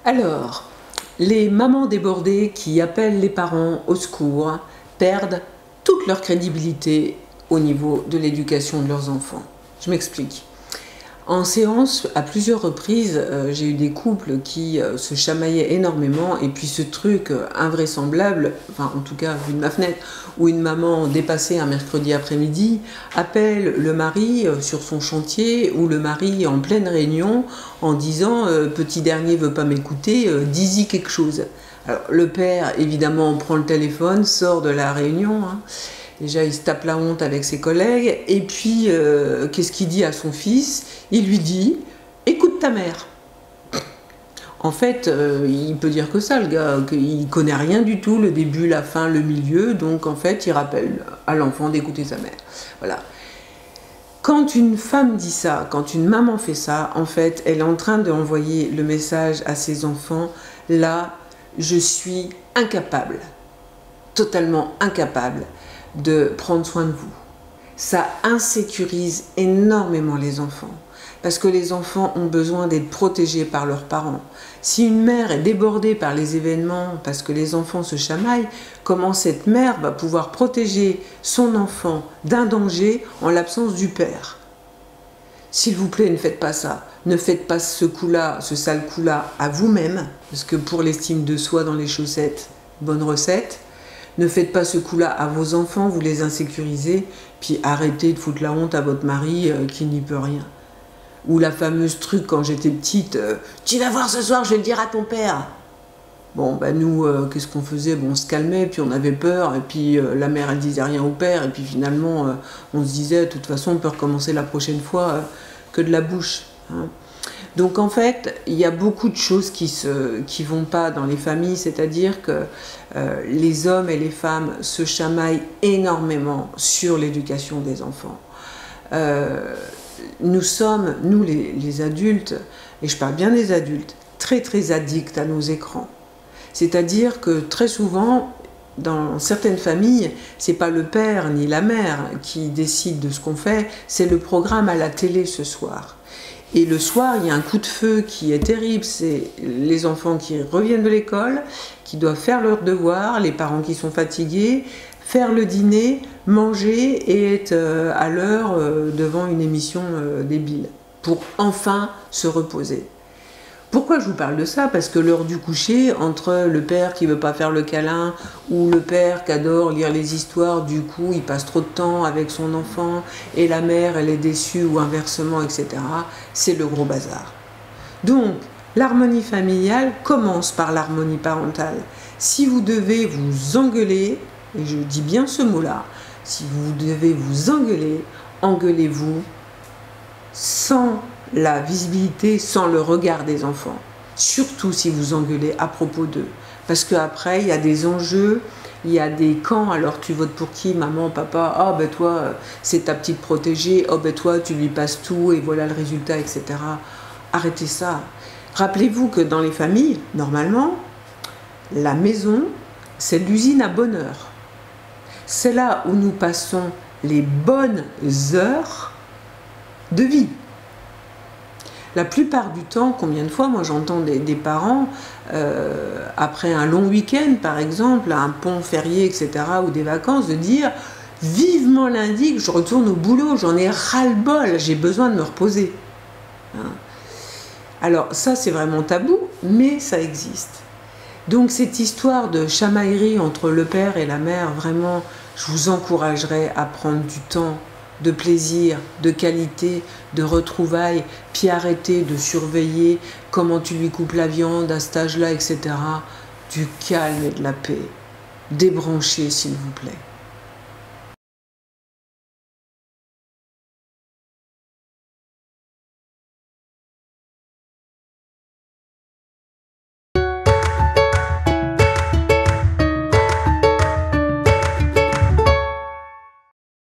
Alors, les mamans débordées qui appellent les parents au secours perdent toute leur crédibilité au niveau de l'éducation de leurs enfants. Je m'explique. En séance, à plusieurs reprises, j'ai eu des couples qui se chamaillaient énormément et puis ce truc invraisemblable, enfin en tout cas vu de ma fenêtre, où une maman dépassée un mercredi après-midi appelle le mari sur son chantier ou le mari en pleine réunion en disant « petit dernier veut pas m'écouter, dis-y quelque chose ». Alors le père évidemment prend le téléphone, sort de la réunion, hein. Déjà, il se tape la honte avec ses collègues. Et puis, qu'est-ce qu'il dit à son fils? Il lui dit « Écoute ta mère ». En fait, il peut dire que ça, le gars, qu'il connaît rien du tout, le début, la fin, le milieu. Donc, en fait, il rappelle à l'enfant d'écouter sa mère. Voilà. Quand une femme dit ça, quand une maman fait ça, en fait, elle est en train d'envoyer le message à ses enfants. Là, je suis incapable, totalement incapable de prendre soin de vous. Ça insécurise énormément les enfants parce que les enfants ont besoin d'être protégés par leurs parents. Si une mère est débordée par les événements parce que les enfants se chamaillent, comment cette mère va pouvoir protéger son enfant d'un danger en l'absence du père? S'il vous plaît, ne faites pas ça. Ne faites pas ce coup-là, ce sale coup-là à vous-même, parce que pour l'estime de soi dans les chaussettes, bonne recette. Ne faites pas ce coup-là à vos enfants, vous les insécurisez, puis arrêtez de foutre la honte à votre mari qui n'y peut rien. Ou la fameuse truc quand j'étais petite, tu vas voir ce soir, je vais le dire à ton père. Bon, ben nous, qu'est-ce qu'on faisait? Bon, on se calmait, puis on avait peur, et puis la mère, elle disait rien au père, et puis finalement, on se disait, de toute façon, on peut recommencer la prochaine fois que de la bouche. Hein. Donc en fait, il y a beaucoup de choses qui vont pas dans les familles, c'est-à-dire que les hommes et les femmes se chamaillent énormément sur l'éducation des enfants. Nous sommes, nous les adultes, et je parle bien des adultes, très très addicts à nos écrans. C'est-à-dire que très souvent, dans certaines familles, c'est pas le père ni la mère qui décide de ce qu'on fait, c'est le programme à la télé ce soir. Et le soir, il y a un coup de feu qui est terrible, c'est les enfants qui reviennent de l'école, qui doivent faire leurs devoirs, les parents qui sont fatigués, faire le dîner, manger et être à l'heure devant une émission débile, pour enfin se reposer. Pourquoi je vous parle de ça? Parce que l'heure du coucher, entre le père qui ne veut pas faire le câlin ou le père qui adore lire les histoires, du coup il passe trop de temps avec son enfant et la mère elle est déçue ou inversement, etc. C'est le gros bazar. Donc l'harmonie familiale commence par l'harmonie parentale. Si vous devez vous engueuler, et je dis bien ce mot-là, si vous devez vous engueuler, engueulez-vous sans la visibilité, sans le regard des enfants. Surtout si vous engueulez à propos d'eux. Parce qu'après, il y a des enjeux, il y a des camps. Alors tu votes pour qui, maman, papa? Ah ben toi, c'est ta petite protégée. Oh ben toi, tu lui passes tout et voilà le résultat, etc. Arrêtez ça. Rappelez-vous que dans les familles, normalement, la maison, c'est l'usine à bonheur. C'est là où nous passons les bonnes heures de vie. La plupart du temps, combien de fois, moi j'entends des parents, après un long week-end par exemple, un pont férié, etc., ou des vacances, de dire « vivement lundi que je retourne au boulot, j'en ai ras-le-bol, j'ai besoin de me reposer hein ». Alors ça c'est vraiment tabou, mais ça existe. Donc cette histoire de chamaillerie entre le père et la mère, vraiment, je vous encouragerais à prendre du temps, de plaisir, de qualité, de retrouvailles, puis arrêter de surveiller comment tu lui coupes la viande à cet âge-là, etc. Du calme et de la paix. Débranchez, s'il vous plaît.